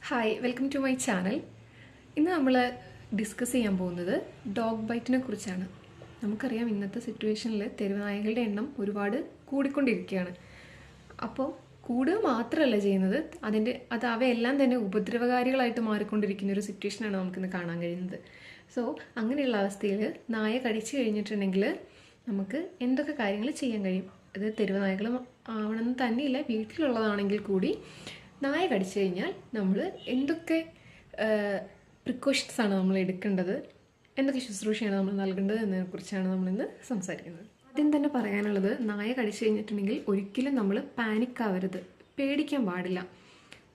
Hi welcome to my channel. ഇന്ന് നമ്മൾ discuss ചെയ്യാൻ പോകുന്നത് ഡോഗ് ബൈറ്റിനെ കുറിച്ചാണ്. നമുക്കറിയാം ഇന്നത്തെ സിറ്റുവേഷനിൽ തെരുവുനായകളുടെ എണ്ണം ഒരുപാട് കൂടിക്കൊണ്ടിരിക്കുകയാണ്. അപ്പോൾ കൂടുക മാത്രമല്ല ചെയ്യുന്നത്, അവയെല്ലാം തന്നെ ഉപദ്രവകാരികളായിട്ട് മാറിക്കൊണ്ടിരിക്കുന്ന ഒരു സിറ്റുവേഷനാണ് നമുക്കിന്ന് കാണാൻ കഴിയുന്നത്. സോ അങ്ങനെയുള്ള അവസ്ഥയിൽ നായ കടിച്ചു കഴിഞ്ഞിട്ടുണ്ടെങ്കിൽ നമുക്ക് എന്തൊക്കെ കാര്യങ്ങൾ ചെയ്യാൻ കഴിയും? അത് തെരുവുനായകൾ ആവണമെന്ന് തന്നെയില്ല, വീട്ടിലുള്ളതാണെങ്കിൽ കൂടി നായ കടിച്ചു കഴിഞ്ഞാൽ നമ്മൾ എന്തൊക്കെ പ്രിക്കോഷൻസാണ് നമ്മൾ എടുക്കേണ്ടത്, എന്തൊക്കെ ശുശ്രൂഷയാണ് നമ്മൾ നൽകേണ്ടത് എന്നതിനെക്കുറിച്ചാണ് നമ്മളിന്ന് സംസാരിക്കുന്നത്. ആദ്യം തന്നെ പറയാനുള്ളത്, നായ കടിച്ചു കഴിഞ്ഞിട്ടുണ്ടെങ്കിൽ ഒരിക്കലും നമ്മൾ പാനിക് ആവരുത്, പേടിക്കാൻ പാടില്ല.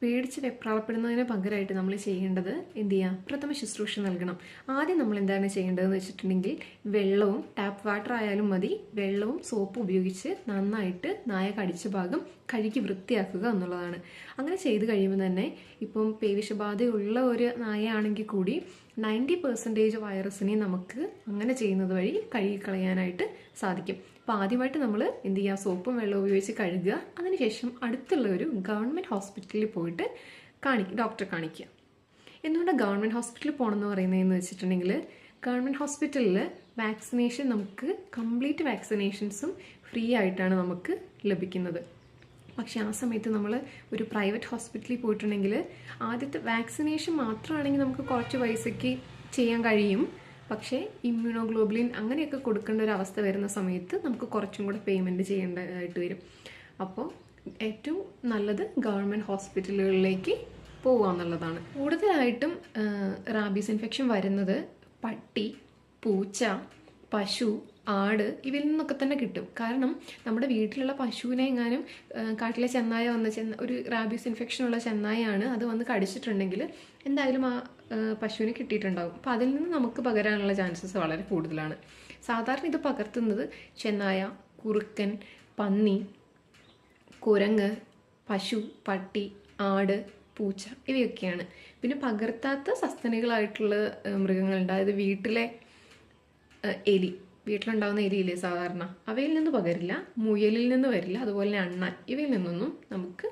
പേടിച്ച് വെപ്രാളപ്പെടുന്നതിന് പകരമായിട്ട് നമ്മൾ ചെയ്യേണ്ടത് എന്ത് ചെയ്യുക? പ്രഥമ ശുശ്രൂഷ നൽകണം. ആദ്യം നമ്മൾ എന്താണ് ചെയ്യേണ്ടതെന്ന് വെച്ചിട്ടുണ്ടെങ്കിൽ വെള്ളവും, ടാപ്പ് വാട്ടർ ആയാലും മതി, വെള്ളവും സോപ്പും ഉപയോഗിച്ച് നന്നായിട്ട് നായ കടിച്ച ഭാഗം കഴുകി വൃത്തിയാക്കുക എന്നുള്ളതാണ്. അങ്ങനെ ചെയ്ത് കഴിയുമ്പോൾ തന്നെ ഇപ്പം പേവിഷബാധയുള്ള ഒരു നായയാണെങ്കിൽ കൂടി 90% വൈറസിനെ നമുക്ക് അങ്ങനെ ചെയ്യുന്നത് വഴി കഴുകിക്കളയാനായിട്ട് സാധിക്കും. അപ്പോൾ ആദ്യമായിട്ട് നമ്മൾ എന്ത് ചെയ്യുക? സോപ്പും വെള്ളവും ഉപയോഗിച്ച് കഴുകുക. അതിനുശേഷം അടുത്തുള്ള ഒരു ഗവൺമെൻറ് ഹോസ്പിറ്റലിൽ പോയിട്ട് ഡോക്ടറെ കാണിക്കുക. എന്തുകൊണ്ട് ഗവൺമെൻറ് ഹോസ്പിറ്റലിൽ പോകണമെന്ന് പറയുന്നതെന്ന് വെച്ചിട്ടുണ്ടെങ്കിൽ, ഗവൺമെൻറ് ഹോസ്പിറ്റലിൽ വാക്സിനേഷൻ നമുക്ക് കംപ്ലീറ്റ് വാക്സിനേഷൻസും ഫ്രീ ആയിട്ടാണ് നമുക്ക് ലഭിക്കുന്നത്. പക്ഷേ ആ സമയത്ത് നമ്മൾ ഒരു പ്രൈവറ്റ് ഹോസ്പിറ്റലിൽ പോയിട്ടുണ്ടെങ്കിൽ ആദ്യത്തെ വാക്സിനേഷൻ മാത്രമാണെങ്കിൽ നമുക്ക് കുറച്ച് പൈസയ്ക്ക് ചെയ്യാൻ കഴിയും. പക്ഷേ ഇമ്മ്യൂണോഗ്ലോബുലിൻ അങ്ങനെയൊക്കെ കൊടുക്കേണ്ട ഒരു അവസ്ഥ വരുന്ന സമയത്ത് നമുക്ക് കുറച്ചും കൂടെ പേയ്മെൻറ്റ് ചെയ്യേണ്ടതായിട്ട് വരും. അപ്പോൾ ഏറ്റവും നല്ലത് ഗവൺമെൻറ് ഹോസ്പിറ്റലുകളിലേക്ക് പോകുക എന്നുള്ളതാണ്. കൂടുതലായിട്ടും റാബീസ് ഇൻഫെക്ഷൻ വരുന്നത് പട്ടി, പൂച്ച, പശു, ആട് ഇവയിൽ നിന്നൊക്കെ തന്നെ കിട്ടും. കാരണം നമ്മുടെ വീട്ടിലുള്ള പശുവിനെ എങ്ങാനും കാട്ടിലെ ചെന്നായ ഒരു റാബീസ് ഇൻഫെക്ഷനുള്ള ചെന്നായാണ് അത് വന്ന് കടിച്ചിട്ടുണ്ടെങ്കിൽ എന്തായാലും ആ പശുവിനെ കിട്ടിയിട്ടുണ്ടാകും. അപ്പോൾ അതിൽ നിന്ന് നമുക്ക് പകരാനുള്ള ചാൻസസ് വളരെ കൂടുതലാണ്. സാധാരണ ഇത് പകർത്തുന്നത് ചെന്നായ, കുറുക്കൻ, പന്നി, കുരങ്ങ്, പശു, പട്ടി, ആട്, പൂച്ച ഇവയൊക്കെയാണ്. പിന്നെ പകർത്താത്ത സസ്തനികളായിട്ടുള്ള മൃഗങ്ങളുണ്ട്. അതായത് വീട്ടിലെ വീട്ടിലുണ്ടാകുന്ന എലിയില്ലേ സാധാരണ, അവയിൽ നിന്ന് പകരില്ല, മുയലിൽ നിന്ന് വരില്ല, അതുപോലെ തന്നെ അണ്ണാൻ, ഇവയിൽ നിന്നൊന്നും നമുക്ക്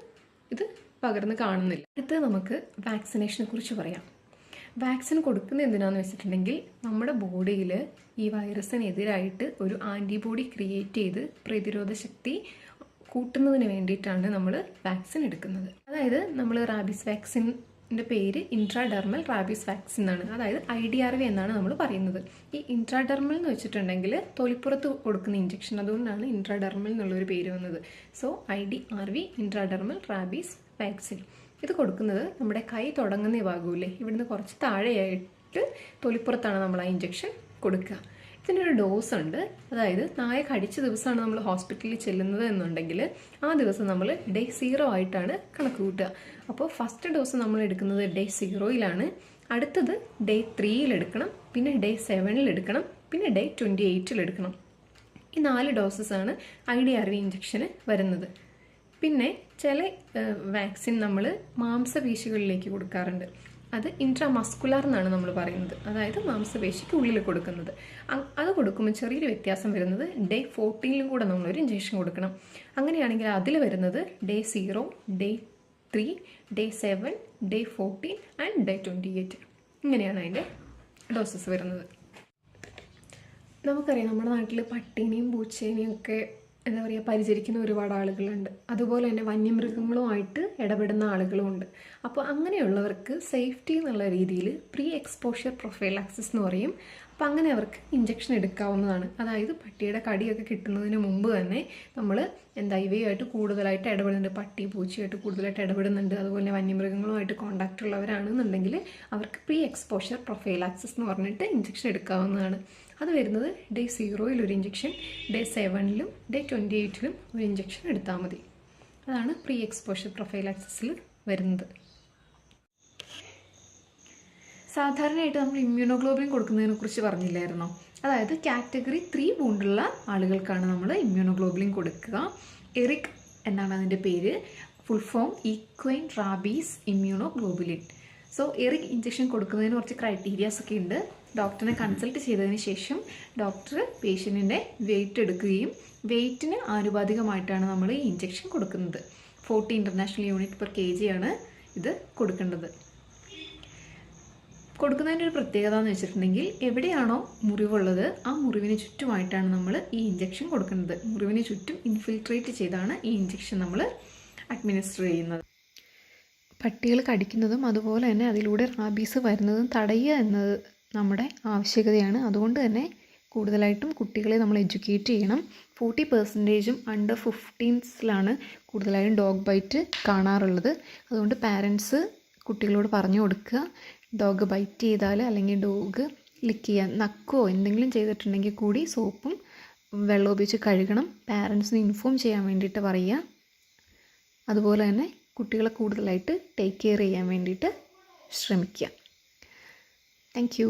ഇത് പകർന്ന് കാണുന്നില്ല. അടുത്ത് നമുക്ക് വാക്സിനേഷനെ കുറിച്ച് പറയാം. വാക്സിൻ കൊടുക്കുന്നത് എന്തിനാന്ന് വെച്ചിട്ടുണ്ടെങ്കിൽ നമ്മുടെ ബോഡിയിൽ ഈ വൈറസിനെതിരായിട്ട് ഒരു ആൻറ്റിബോഡി ക്രിയേറ്റ് ചെയ്ത് പ്രതിരോധ ശക്തി കൂട്ടുന്നതിന് വേണ്ടിയിട്ടാണ് നമ്മൾ വാക്സിൻ എടുക്കുന്നത്. അതായത് നമ്മൾ റാബീസ് വാക്സിൻ്റെ പേര് ഇൻട്രാഡെർമൽ റാബീസ് വാക്സിൻ ആണ്. അതായത് IDRV എന്നാണ് നമ്മൾ പറയുന്നത്. ഈ ഇൻട്രാഡെർമൽ എന്ന് വെച്ചിട്ടുണ്ടെങ്കിൽ തൊലിപ്പുറത്ത് കൊടുക്കുന്ന ഇഞ്ചക്ഷൻ, അതുകൊണ്ടാണ് ഇൻട്രാഡെർമൽ എന്നുള്ളൊരു പേര് വന്നത്. So IDRV intradermal rabies vaccine. ഇത് കൊടുക്കുന്നത് നമ്മുടെ കൈ തുടങ്ങുന്ന ഭാഗമില്ലേ, ഇവിടുന്ന് കുറച്ച് താഴെയായിട്ട് തൊലിപ്പുറത്താണ് നമ്മൾ ആ ഇഞ്ചക്ഷൻ കൊടുക്കുക. ഇതിനൊരു ഡോസ് ഉണ്ട്. അതായത് നായ കടിച്ച ദിവസമാണ് നമ്മൾ ഹോസ്പിറ്റലിൽ ചെല്ലുന്നത് എന്നുണ്ടെങ്കിൽ ആ ദിവസം നമ്മൾ ഡേ 0 ആയിട്ടാണ് കണക്ക് കൂട്ടുക. അപ്പോൾ ഫസ്റ്റ് ഡോസ് നമ്മൾ എടുക്കുന്നത് ഡേ 0-ലാണ്, അടുത്തത് ഡേ 3-ൽ എടുക്കണം, പിന്നെ ഡേ 7-ൽ എടുക്കണം, പിന്നെ ഡേ 28-ൽ എടുക്കണം. ഈ 4 ഡോസസാണ് IDRV ഇഞ്ചക്ഷന് വരുന്നത്. പിന്നെ ചില വാക്സിൻ നമ്മൾ മാംസപേശികളിലേക്ക് കൊടുക്കാറുണ്ട്. അത് ഇൻട്രാമസ്കുലാർ എന്നാണ് നമ്മൾ പറയുന്നത്. അതായത് മാംസപേശിക്ക് ഉള്ളിൽ കൊടുക്കുന്നത്. അത് കൊടുക്കുമ്പോൾ ചെറിയൊരു വ്യത്യാസം വരുന്നത് ഡേ 14-ലും കൂടെ നമ്മളൊരു ഇഞ്ചക്ഷൻ കൊടുക്കണം. അങ്ങനെയാണെങ്കിൽ അതിൽ വരുന്നത് day 0, day 3, day 7, day 14 and day 28. ഇങ്ങനെയാണ് അതിൻ്റെ ഡോസസ് വരുന്നത്. നമുക്കറിയാം നമ്മുടെ നാട്ടിൽ പട്ടീനെയും പൂച്ചേനെയും ഒക്കെ എന്താ പറയുക പരിചരിക്കുന്ന ഒരുപാട് ആളുകളുണ്ട്. അതുപോലെ തന്നെ വന്യമൃഗങ്ങളുമായിട്ട് ഇടപെടുന്ന ആളുകളുമുണ്ട്. അപ്പോൾ അങ്ങനെയുള്ളവർക്ക് സേഫ്റ്റി എന്നുള്ള രീതിയിൽ പ്രീ എക്സ്പോഷർ പ്രൊഫൈലാക്സിസ് എന്ന് പറയും. അപ്പോൾ അങ്ങനെ അവർക്ക് ഇഞ്ചക്ഷൻ എടുക്കാവുന്നതാണ്. അതായത് പട്ടിയുടെ കടിയൊക്കെ കിട്ടുന്നതിന് മുമ്പ് തന്നെ നമ്മൾ ഇവയുമായിട്ട് കൂടുതലായിട്ട് ഇടപെടുന്നുണ്ട്, പട്ടി പൂച്ചയായിട്ട് കൂടുതലായിട്ട് ഇടപെടുന്നുണ്ട്, അതുപോലെ തന്നെ വന്യമൃഗങ്ങളുമായിട്ട് കോൺടാക്റ്റ് ഉള്ളവരാണെന്നുണ്ടെങ്കിൽ അവർക്ക് പ്രീ എക്സ്പോഷർ പ്രൊഫൈലാക്സിസ് എന്ന് പറഞ്ഞിട്ട് ഇഞ്ചക്ഷൻ എടുക്കാവുന്നതാണ്. അത് വരുന്നത് ഡേ 0-ൽ ഒരു ഇഞ്ചക്ഷൻ, ഡേ 7-ലും ഡേ 28-ലും ഒരു ഇഞ്ചക്ഷൻ എടുത്താൽ മതി. അതാണ് പ്രീ എക്സ്പോഷർ പ്രൊഫൈലാക്സിസിൽ വരുന്നത്. സാധാരണയായിട്ട് നമ്മൾ ഇമ്മ്യൂണോഗ്ലോബുലിൻ കൊടുക്കുന്നതിനെ കുറിച്ച് പറഞ്ഞില്ലായിരുന്നോ? അതായത് കാറ്റഗറി 3 വൂണ്ടുള്ള ആളുകൾക്കാണ് നമ്മൾ ഇമ്മ്യൂണോഗ്ലോബുലിൻ കൊടുക്കുക. എറിക് എന്നാണ് അതിൻ്റെ പേര്. Full form equine rabies immunoglobulin. So ERIG injection കൊടുക്കുന്നതിന് കുറച്ച് ക്രൈറ്റീരിയാസ് ഒക്കെ ഉണ്ട്. ഡോക്ടറിനെ കൺസൾട്ട് ചെയ്തതിന് ശേഷം ഡോക്ടർ പേഷ്യൻറ്റിൻ്റെ വെയിറ്റ് എടുക്കുകയും വെയിറ്റിന് ആനുപാതികമായിട്ടാണ് നമ്മൾ ഈ ഇഞ്ചക്ഷൻ കൊടുക്കുന്നത്. 40 ഇൻ്റർനാഷണൽ യൂണിറ്റ് പെർ kg ആണ് ഇത് കൊടുക്കേണ്ടത്. കൊടുക്കുന്നതിൻ്റെ ഒരു പ്രത്യേകത എന്ന് വെച്ചിട്ടുണ്ടെങ്കിൽ എവിടെയാണോ മുറിവുള്ളത് ആ മുറിവിന് ചുറ്റുമായിട്ടാണ് നമ്മൾ ഈ ഇഞ്ചക്ഷൻ കൊടുക്കുന്നത്. മുറിവിന് ചുറ്റും ഇൻഫിൽട്രേറ്റ് ചെയ്താണ് ഈ ഇഞ്ചക്ഷൻ നമ്മൾ അഡ്മിനിസ്റ്റർ ചെയ്യുന്നത്. പട്ടികൾ കടിക്കുന്നതും അതുപോലെ തന്നെ അതിലൂടെ റാബീസ് വരുന്നതും തടയുക എന്നത് നമ്മുടെ ആവശ്യകതയാണ്. അതുകൊണ്ട് തന്നെ കൂടുതലായിട്ടും കുട്ടികളെ നമ്മൾ എഡ്യൂക്കേറ്റ് ചെയ്യണം. 40% അണ്ടർ 15 കൂടുതലായും ഡോഗ് ബൈറ്റ് കാണാറുള്ളത്. അതുകൊണ്ട് പാരൻസ് കുട്ടികളോട് പറഞ്ഞു കൊടുക്കുക, ഡോഗ് ബൈറ്റ് ചെയ്താൽ അല്ലെങ്കിൽ ഡോഗ് ലിക്ക് ചെയ്യാൻ നക്കുകയോ എന്തെങ്കിലും ചെയ്തിട്ടുണ്ടെങ്കിൽ കൂടി സോപ്പും വെള്ളം ഉപയോഗിച്ച് കഴുകണം. പാരൻസിന് ഇൻഫോം ചെയ്യാൻ വേണ്ടിയിട്ട് പറയുക. അതുപോലെ തന്നെ കുട്ടികളെ കൂടുതലായിട്ട് ടേക്ക് കെയർ ചെയ്യാൻ വേണ്ടിയിട്ട് ശ്രമിക്കുക. Thank you.